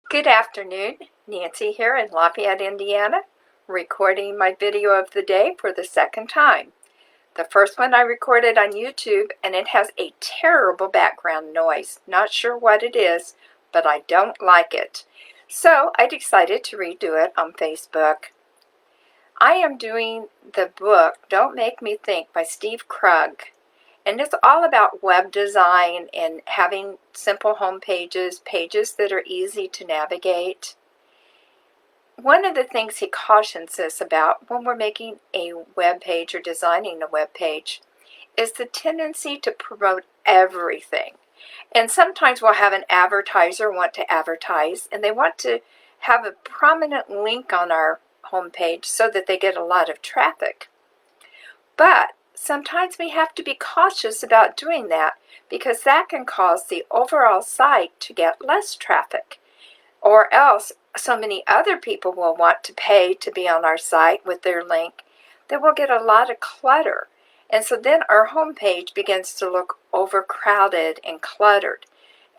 Good afternoon, Nancy here in Lafayette, Indiana, recording my video of the day for the second time. The first one I recorded on YouTube, and it has a terrible background noise. Not sure what it is, but I don't like it. So I decided to redo it on Facebook. I am doing the book Don't Make Me Think by Steve Krug. And it's all about web design and having simple home pages, pages that are easy to navigate. One of the things he cautions us about when we're making a web page or designing a web page is the tendency to promote everything. And sometimes we'll have an advertiser want to advertise, and they want to have a prominent link on our home page so that they get a lot of traffic. But sometimes we have to be cautious about doing that because that can cause the overall site to get less traffic, or else so many other people will want to pay to be on our site with their link that we'll get a lot of clutter. And so then our home page begins to look overcrowded and cluttered.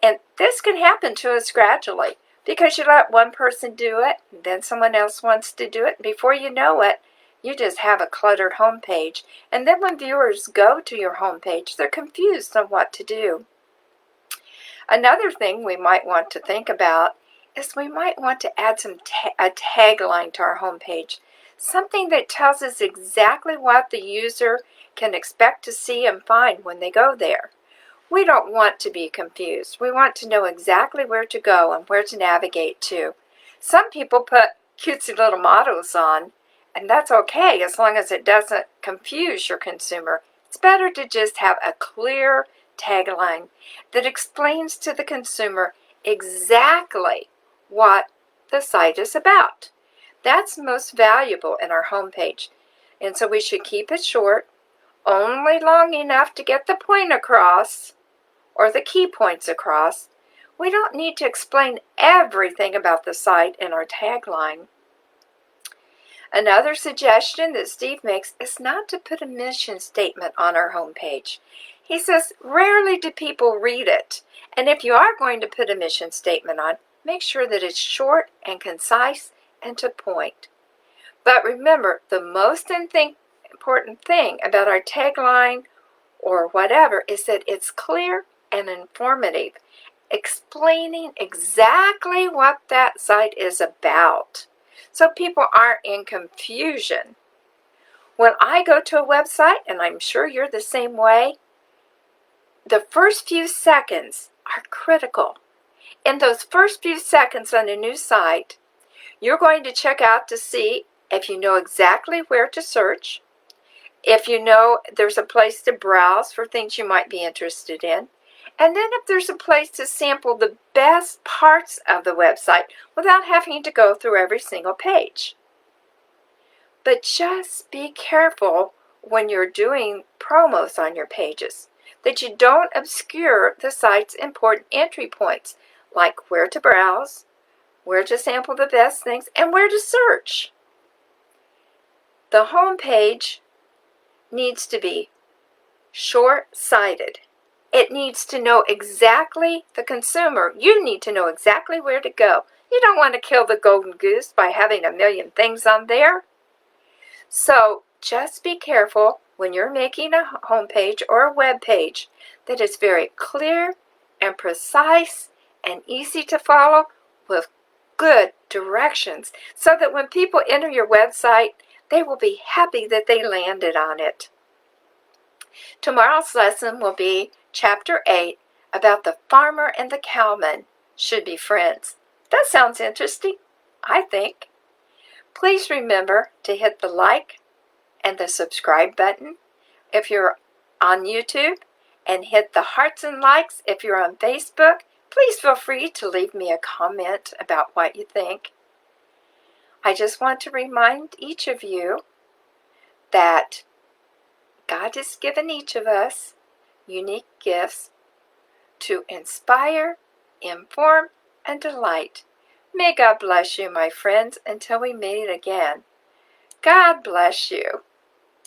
And this can happen to us gradually because you let one person do it, and then someone else wants to do it, and before you know it, you just have a cluttered home page. And then when viewers go to your home page, they're confused on what to do. Another thing we might want to think about is we might want to add a tagline to our home page. Something that tells us exactly what the user can expect to see and find when they go there. We don't want to be confused. We want to know exactly where to go and where to navigate to. Some people put cutesy little mottos on, and that's okay as long as it doesn't confuse your consumer. It's better to just have a clear tagline that explains to the consumer exactly what the site is about. That's most valuable in our homepage. And so we should keep it short, only long enough to get the point across or the key points across. We don't need to explain everything about the site in our tagline. Another suggestion that Steve makes is not to put a mission statement on our homepage. He says rarely do people read it, and if you are going to put a mission statement on, make sure that it's short and concise and to point. But remember, the most important thing about our tagline or whatever is that it's clear and informative, explaining exactly what that site is about, so people aren't in confusion. When I go to a website, and I'm sure you're the same way, the first few seconds are critical. In those first few seconds on a new site, you're going to check out to see if you know exactly where to search, if you know there's a place to browse for things you might be interested in, and then if there's a place to sample the best parts of the website without having to go through every single page. But just be careful when you're doing promos on your pages that you don't obscure the site's important entry points, like where to browse, where to sample the best things, and where to search. The home page needs to be short-sighted. It needs to know exactly, the consumer, you need to know exactly where to go. You don't want to kill the golden goose by having a million things on there. So just be careful when you're making a home page or a web page that it's very clear and precise and easy to follow with good directions so that when people enter your website, they will be happy that they landed on it. Tomorrow's lesson will be Chapter 8 about the farmer and the cowman should be friends. That sounds interesting, I think. Please remember to hit the like and the subscribe button if you're on YouTube, and hit the hearts and likes if you're on Facebook. Please feel free to leave me a comment about what you think. I just want to remind each of you that God has given each of us unique gifts to inspire, inform, and delight. May God bless you, my friends, until we meet again. God bless you.